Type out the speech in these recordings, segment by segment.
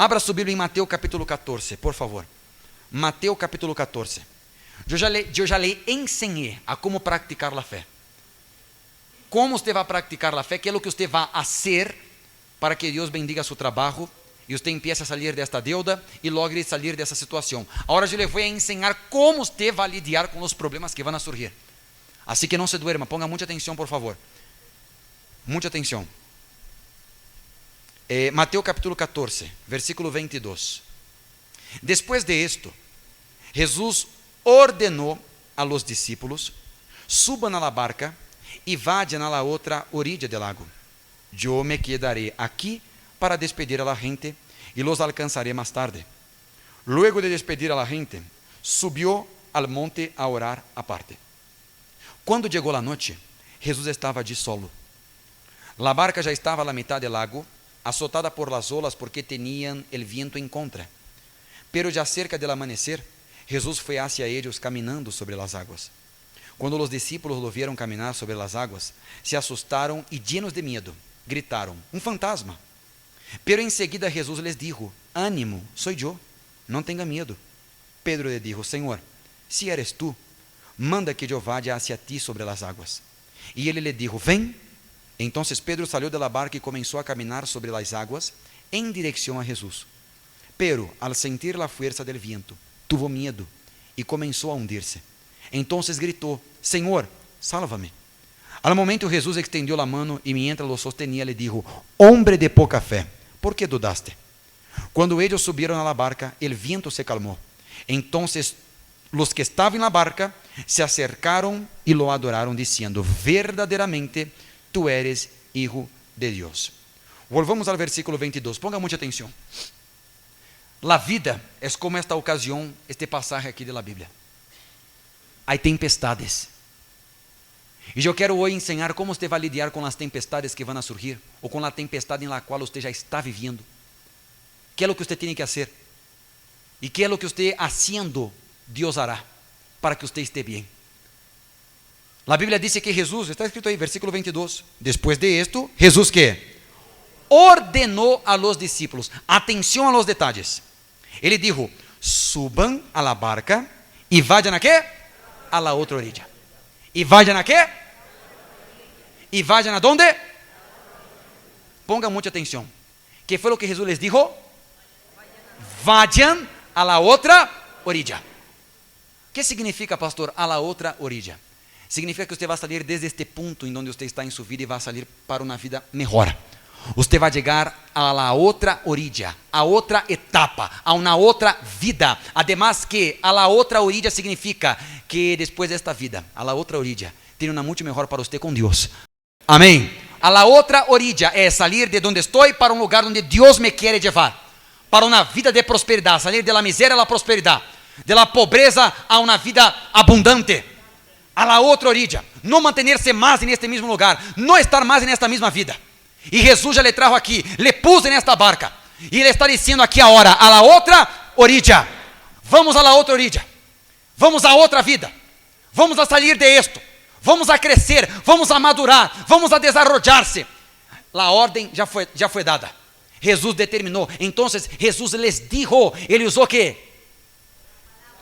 Abra sua Bíblia em Mateus capítulo 14, por favor. Mateus capítulo 14. Eu já lhe ensinei a como praticar a fé. Como você vai praticar a fé? Que é o que você vai fazer para que Deus bendiga seu trabalho e você empiece a sair desta deuda e logre sair dessa situação. Agora eu lhe vou ensinar como você vai lidiar com os problemas que vão a surgir. Assim que não se duerma, ponga muita atenção, por favor. Muita atenção. Mateus capítulo 14, versículo 22. Depois de esto, Jesus ordenou a los discípulos: suban a la barca e vayan a la otra orilla del lago. Yo me quedaré aquí para despedir a la gente y los alcanzaré más tarde. Luego de despedir a la gente, subió al monte a orar aparte. Cuando llegó la noche, Jesús estaba allí solo. La barca ya estaba a la mitad del lago, azotada por las olas porque tenían el viento en contra. Pero ya cerca del amanecer, Jesús fue hacia ellos caminando sobre las aguas. Cuando los discípulos lo vieron caminar sobre las aguas, se asustaron y llenos de miedo, gritaron: un fantasma. Pero enseguida Jesús les dijo: ánimo, soy yo, no tenga miedo. Pedro le dijo: Señor, si eres tú, manda que yo vaya hacia ti sobre las aguas. Y él le dijo: ven. Entonces Pedro salió de la barca y comenzó a caminar sobre las aguas en dirección a Jesús. Pero al sentir la fuerza del viento, tuvo miedo y comenzó a hundirse. Entonces gritó: Señor, sálvame. Al momento Jesús extendió la mano y mientras lo sostenía le dijo: hombre de poca fe, ¿por qué dudaste? Cuando ellos subieron a la barca, el viento se calmó. Entonces los que estaban en la barca se acercaron y lo adoraron diciendo: verdaderamente tú eres hijo de Dios. Volvamos al versículo 22, ponga mucha atención. La vida es como esta ocasión, este pasaje aquí de la Biblia. Hay tempestades. E eu quero hoje ensinar como você vai lidar com as tempestades que vão a surgir, ou com a tempestade na qual você já está vivendo. Que é o que você tem que fazer? E que é o que você haciendo, Deus hará, para que você esteja bem. A Bíblia diz que Jesus, está escrito aí, versículo 22, depois de esto, Jesus que ordenou a los discípulos, atenção a los detalles. Ele dijo: suban a la barca e vayan a quê? A la outra orilla. E vayan a quê? E vayan a donde? Ponga muita atenção. Que foi o que Jesus les dijo? Vayan a la outra orilla. O que significa, pastor, a la outra orilla? Significa que você vai sair desde este ponto em onde você está em sua vida e vai sair para uma vida melhor. Você vai chegar a la outra orilla, a outra etapa, a uma outra vida. Además que a la outra orilla significa que depois desta vida, a la outra orilla, tem uma muito melhor para você com Deus. Amém. A la outra orilla é sair de onde estou para um lugar onde Deus me quer levar. Para uma vida de prosperidade, sair de la miséria a la prosperidade, de la pobreza a uma vida abundante. A la outra orilla, não manter-se mais neste mesmo lugar, não estar mais nesta mesma vida. E Jesus já lhe trajo aqui, lhe pus nesta barca. E ele está dizendo aqui agora, a la outra orilla. Vamos a la outra orilla. Vamos a outra vida. Vamos a sair de esto. Vamos a crescer, vamos a madurar, vamos a desarrollar-se. A ordem já foi dada. Jesus determinou. Então, Jesus les dijo, ele usou o quê?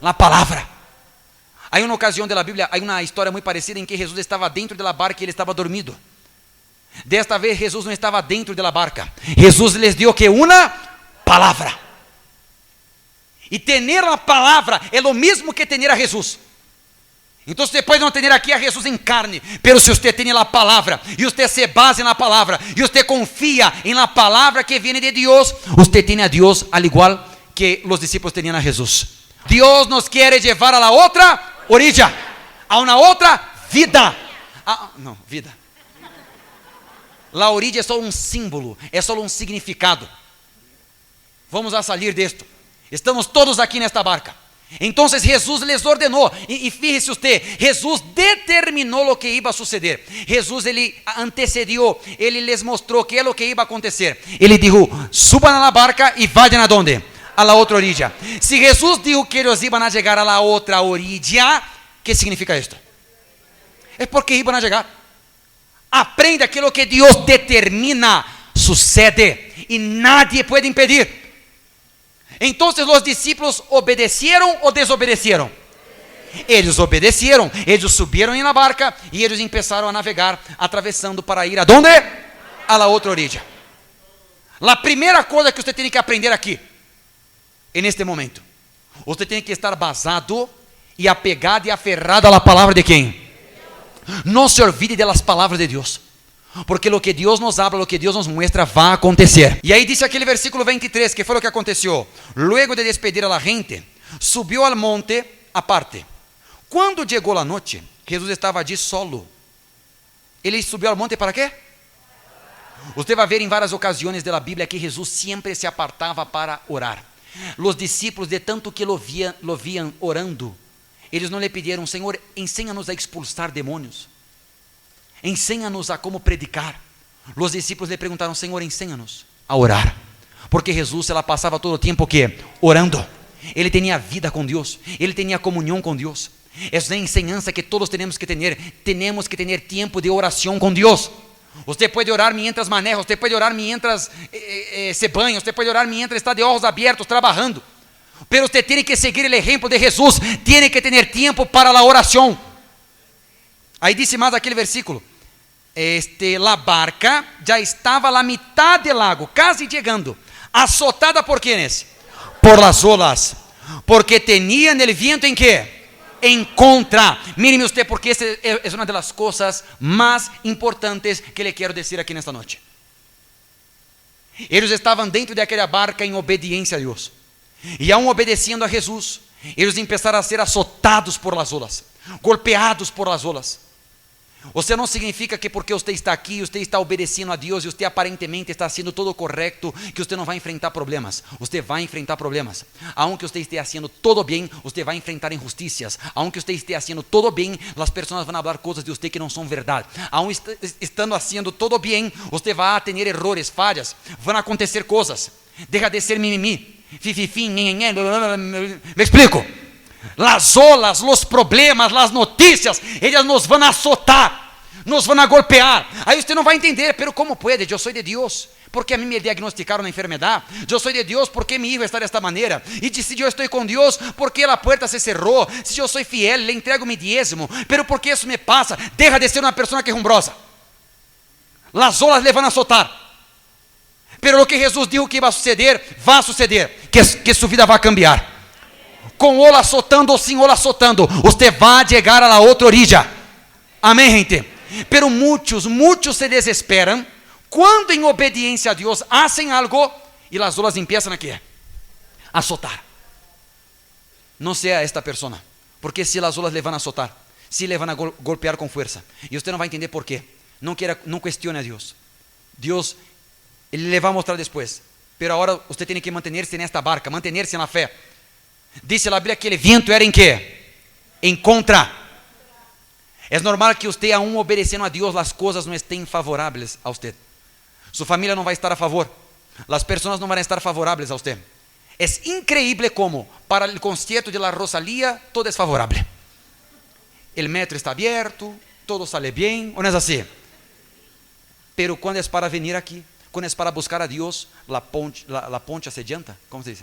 A palavra. Há uma ocasião da Bíblia, há uma história muito parecida em que Jesus estava dentro da barca e ele estava dormindo. Desta vez Jesus não estava dentro da barca. Jesus les dio que uma palavra. E ter a palavra é o mesmo que ter a Jesus. Então você pode não ter aqui a Jesus em carne, pero se você tem a palavra, e você se basa na palavra, e você confia na palavra que vem de Deus, você tem a Deus al igual que os discípulos tinham a Jesus. Deus nos quer levar a la outra orilla, a uma outra vida. Não, vida. La orilla é só um símbolo, é só um significado. Vamos a sair disto. Estamos todos aqui nesta barca. Então Jesus les ordenou, e fíjese usted, Jesus determinou o que iba a suceder. Jesus ele antecedió, ele les mostrou que é o que iba a acontecer. Ele dijo: suban a la barca e vayan a donde? A la outra orilla. Se Jesus dijo que eles iban a chegar a la outra orilla, ¿qué significa esto? É porque iban a chegar. Aprenda aquilo que Deus determina, sucede, e nadie pode impedir. Entonces los discípulos obedecieron o desobedecieron. Eles obedeceram, eles subiram na barca e eles começaram a navegar, atravessando para ir aonde? A la outra orilla. A primeira coisa que você tem que aprender aqui, neste momento, você tem que estar basado e apegado e aferrado à palavra de quem? Não se olvide das palavras de Deus, porque o que Deus nos habla, o que Deus nos muestra, vai acontecer. E aí disse aquele versículo 23, que foi o que aconteceu. Luego de despedir a la gente, subiu al monte aparte. Quando chegou a noite, Jesus estava ali solo. Ele subiu ao monte para quê? Você vai ver em várias ocasiões da Bíblia que Jesus sempre se apartava para orar. Os discípulos, de tanto que lo viam orando, eles não lhe pediram: Senhor, ensina-nos a expulsar demônios, ensina-nos a como predicar. Os discípulos lhe perguntaram: Senhor, ensina-nos a orar, porque Jesus, ela passava todo o tempo que orando. Ele tinha vida com Deus, ele tinha comunhão com Deus. Essa é a enseñança que todos temos que ter tempo de oração com Deus. Você pode orar mientras maneja, você pode orar mientras se banha, você pode orar mientras está de olhos abertos trabalhando. Pero você tem que seguir o exemplo de Jesus, tem que ter tempo para a oração. Aí disse mais aquele versículo: la barca já estava a mitad del lago, quase chegando, azotada por quienes? Por las olas, porque tenían el viento en qué? En contra. Míreme usted, porque esta es una de las cosas más importantes que le quiero decir aquí en esta noche. Eles estavam dentro de aquela barca em obediência a Deus, e aún obedecendo a Jesus, eles começaram a ser azotados por las olas, golpeados por las olas. Você não significa que porque você está aqui, você está obedecendo a Deus e você aparentemente está sendo todo correto, que você não vai enfrentar problemas. Você vai enfrentar problemas. Aunque você esteja fazendo todo bem, você vai enfrentar injusticias. Aunque você esteja fazendo todo bem, as pessoas vão falar coisas de você que não são verdade. Aun estando fazendo todo bem, você vai ter errores, falhas, vão acontecer coisas. Deja de ser mimimi, fififi, nhenhenhen. Me explico? Las olas, los problemas, las noticias, elas nos vão azotar, nos vão golpear. Aí você não vai entender, pero como pode? Eu sou de Deus, porque a mim me diagnosticaram a enfermidade. Eu sou de Deus, porque mi hijo está desta maneira. E se eu estou com Deus, porque a porta se cerrou. Se eu sou fiel, le entrego mi diezmo. Pero porque isso me passa? Deja de ser uma pessoa quejumbrosa. Las olas le vão azotar. Pero o que Jesus disse que vai suceder, que sua vida vai cambiar. Com ola azotando ou sem ola azotando, você vai chegar a la outra orilla. Amém, gente? Pero muitos se desesperam quando em obediência a Deus fazem algo e as olas começam a quê? A azotar. Não seja esta pessoa, porque se as olas le vão a azotar, se le vão a golpear com força, e você não vai entender por quê. Não questione a Deus. Deus, Ele le vai mostrar depois. Pero agora você tem que manter-se nesta barca, manter-se na fé. Dice a Bíblia que o vento era em quê? Em contra. É normal que você, aún obedecendo a Deus, as coisas não estejam favoráveis a você. Sua família não vai estar a favor. As pessoas não vão estar favoráveis a você. É increíble como para o concierto de la Rosalía todo é favorável. O metro está aberto, todo sale bem, ou não é assim? Pero quando é para vir aqui, quando é para buscar a Deus, la poncha se adianta, como se diz?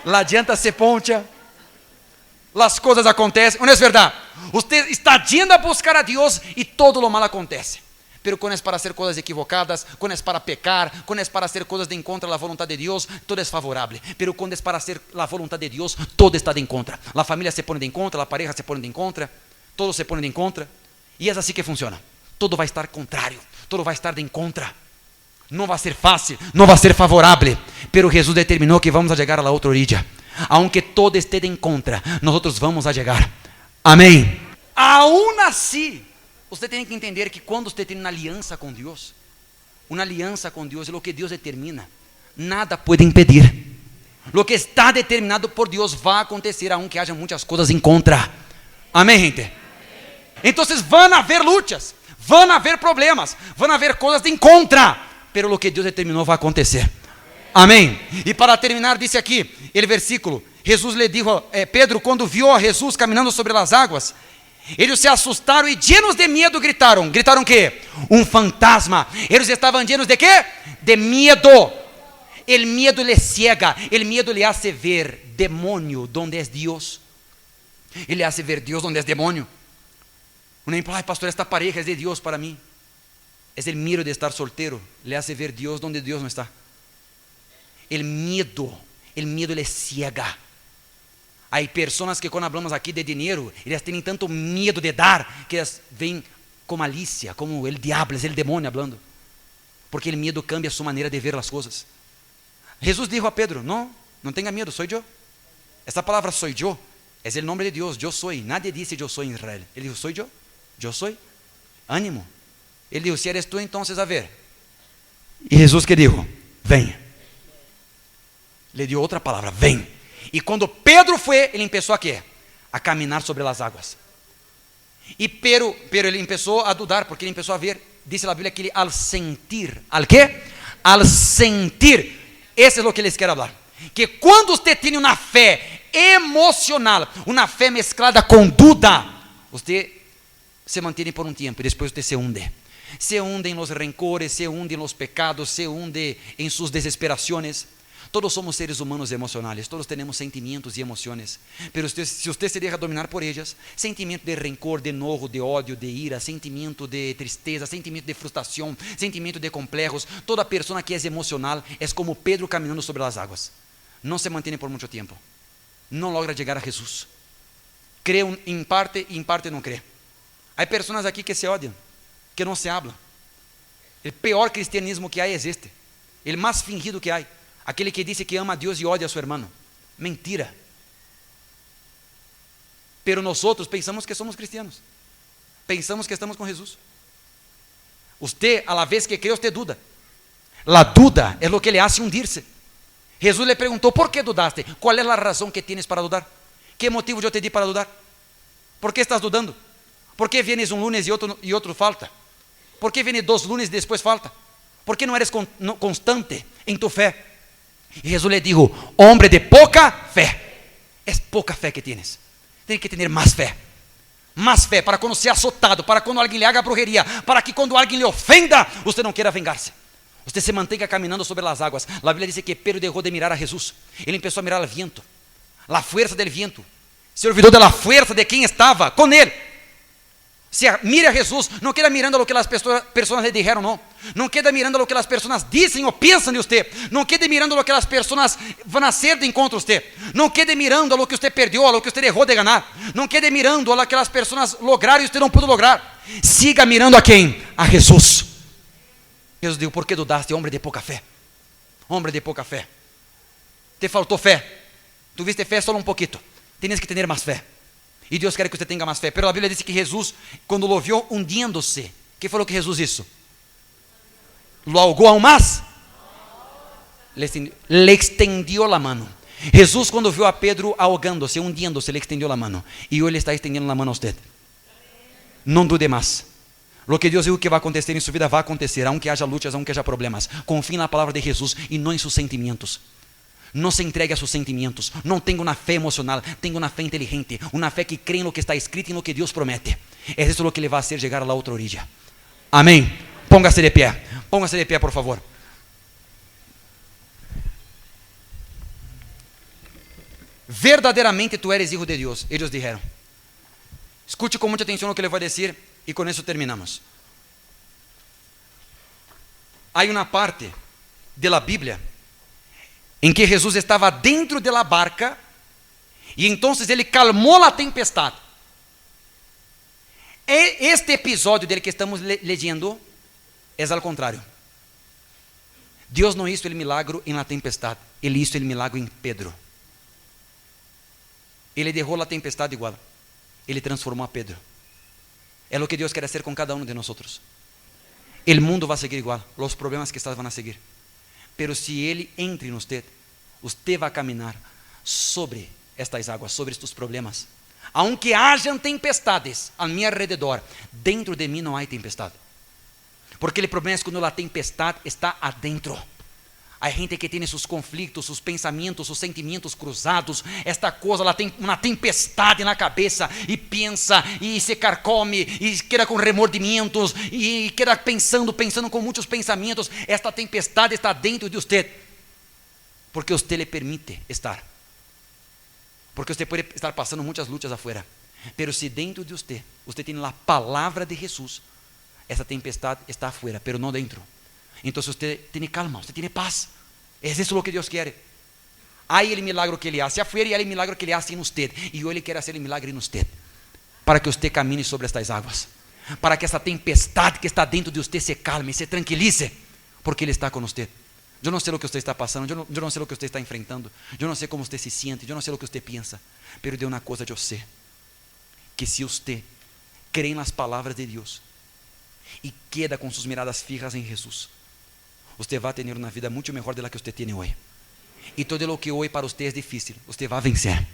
La llanta se poncha, as coisas acontecem, não é verdade? Você está indo a buscar a Deus e todo lo mal acontece. Pero quando é para hacer coisas equivocadas, quando é para pecar, quando é para hacer coisas de en contra da vontade de Deus, todo é favorável. Pero quando é para hacer a vontade de Deus, todo está de en contra. A família se põe de en contra, a pareja se põe de en contra, todo se põe de en contra. E é assim que funciona. Todo vai estar contrário, todo vai estar de en contra. Não vai ser fácil, não vai ser favorável, pero Jesus determinou que vamos a chegar a la outra orilla. Aunque todo esté en contra, nós vamos a chegar. Amém. Aún assim, você tem que entender que quando você tem uma aliança com Deus é o que Deus determina. Nada pode impedir. O que está determinado por Deus vai acontecer, aunque haja muitas coisas em contra. Amém, gente? Então, vão haver lutas, vão haver problemas, vão haver coisas em contra. Pero o que Deus determinou vai acontecer. Amém. E para terminar, disse aqui, ele versículo, Jesus lhe disse, Pedro, quando viu a Jesus caminhando sobre as águas, eles se assustaram e llenos de medo gritaram o quê? Um fantasma. Eles estavam llenos de quê? De medo. El miedo le ciega, el miedo le hace ver demonio donde es Dios. Ele le hace ver Dios donde es demonio. Un ejemplo, ay pastor, esta pareja es de Dios para mí. Es el miedo de estar soltero, le hace ver Dios donde Dios no está. El miedo le ciega. Hay personas que cuando hablamos aquí de dinero, ellas tienen tanto miedo de dar, que ellas ven con malicia, como el diablo, es el demonio hablando. Porque el miedo cambia su manera de ver las cosas. Jesús dijo a Pedro, no tenga miedo, soy yo. Esta palabra soy yo, es el nombre de Dios, yo soy. Nadie dice yo soy en Israel. Él dijo, soy yo soy. Ánimo. Él dijo, si eres tú, entonces a ver. Y Jesús que dijo, ven. Le dio otra palabra, ven. Y cuando Pedro fue, él empezó a caminar sobre las aguas. Pero él empezó a dudar, porque él empezó a ver, dice la Biblia que él, al sentir, ¿al qué? Al sentir. Eso es lo que les quiero hablar. Que cuando usted tiene una fe emocional, una fe mezclada con duda, usted se mantiene por un tiempo y después usted se hunde. Se hunde en los rencores, se hunde en los pecados, se hunde en sus desesperaciones. Todos somos seres humanos emocionales, todos tenemos sentimientos y emociones. Pero si usted se deja dominar por ellas, sentimiento de rencor, de enojo, de odio, de ira, sentimiento de tristeza, sentimiento de frustración, sentimiento de complejos. Toda persona que es emocional es como Pedro caminando sobre las aguas. No se mantiene por mucho tiempo. No logra llegar a Jesús. Cree en parte y en parte no cree. Hay personas aquí que se odian, que no se hablan. El peor cristianismo que hay es este. El más fingido que hay. Aquele que dice que ama a Dios y odia a su hermano. Mentira. Pero nosotros pensamos que somos cristianos. Pensamos que estamos con Jesús. Usted, a la vez que cree, usted duda. La duda es lo que le hace hundirse. Jesús le preguntó, ¿por qué dudaste? ¿Cuál es la razón que tienes para dudar? ¿Qué motivo yo te di para dudar? ¿Por qué estás dudando? ¿Por qué vienes un lunes y otro falta? ¿Por qué vienes 2 lunes y después falta? ¿Por qué no eres constante en tu fe? Y Jesús le dijo, hombre de poca fe. Es poca fe que tienes. Tienes que tener más fe. Más fe para cuando sea azotado, para cuando alguien le haga brujería, para que cuando alguien le ofenda, usted no quiera vengarse. Usted se mantenga caminando sobre las aguas. La Biblia dice que Pedro dejó de mirar a Jesús. Él empezó a mirar al viento, la fuerza del viento. Se olvidó de la fuerza de quien estaba con él. O sea, mire a Jesús, no queda mirando lo que las personas le dijeron, no. No queda mirando lo que las personas dicen o piensan de usted. No quede mirando lo que las personas van a hacer de encontro a usted. No quede mirando a lo que usted perdió, a lo que usted dejó de ganar. No quede mirando a lo que las personas lograron y usted no pudo lograr. Siga mirando a quién, a Jesús. Jesús dijo, ¿por qué dudaste, hombre de poca fe? Hombre de poca fe. Te faltó fe. Tuviste fe solo un poquito. Tienes que tener más fe. Y Dios quiere que usted tenga más fe. Pero la Biblia dice que Jesús, cuando lo vio hundiéndose, ¿qué fue lo que Jesús hizo? Lo ahogó aún más. Le extendió la mano. Jesús, cuando vio a Pedro ahogándose, hundiéndose, le extendió la mano. Y hoy le está extendiendo la mano a usted. No dude más. Lo que Dios dijo que va a acontecer en su vida va a acontecer, aunque haya luchas, aunque haya problemas. Confíe en la palabra de Jesús y no en sus sentimientos. No se entregue a sus sentimientos. No tenga una fe emocional, tenga una fe inteligente, una fe que cree en lo que está escrito y en lo que Dios promete. Es eso lo que le va a hacer llegar a la otra orilla. Amén. Póngase de pie, por favor. Verdaderamente tú eres hijo de Dios, ellos dijeron. Escute con mucha atención lo que le voy a decir y con eso terminamos. Hay una parte de la Biblia en que Jesús estaba dentro de la barca y entonces ele calmó la tempestad. Este episodio del que estamos leyendo es al contrario. Dios no hizo el milagro en la tempestad, Él hizo el milagro en Pedro. Ele dejó la tempestad igual, Ele transformó a Pedro. Es lo que Dios quiere hacer con cada uno de nosotros. El mundo va a seguir igual, los problemas que están van a seguir. Pero si Ele entra en usted, usted va a caminar sobre estas aguas, sobre estos problemas. Aunque hayan tempestades a mi alrededor, dentro de mí no hay tempestad. Porque el problema es cuando la tempestad está adentro. Hay gente que tiene sus conflictos, sus pensamientos, sus sentimientos cruzados. Esta cosa, ela tem uma tempestade na cabeça e pensa e se carcome e queda com remordimentos e queda pensando com muitos pensamentos. Esta tempestade está dentro de usted. porque usted le permite estar. Porque usted puede estar pasando muchas luchas afuera, pero si dentro de usted tiene la palabra de Jesús, esa tempestad está afuera, pero no dentro. Entonces usted tiene calma, usted tiene paz. Es eso lo que Dios quiere. Hay el milagro que Él hace afuera y hay el milagro que Él hace en usted. Y hoy Él quiere hacer el milagro en usted, para que usted camine sobre estas aguas, para que esa tempestad que está dentro de usted se calme, se tranquilice, porque Él está con usted. Yo no sé lo que usted está pasando, yo no sé lo que usted está enfrentando, yo no sé cómo usted se siente, yo no sé lo que usted piensa, pero de una cosa yo sé, que si usted cree en las palabras de Dios y queda con sus miradas fijas en Jesús, usted va a tener una vida mucho mejor de la que usted tiene hoy. Y todo lo que hoy para usted es difícil, usted va a vencer.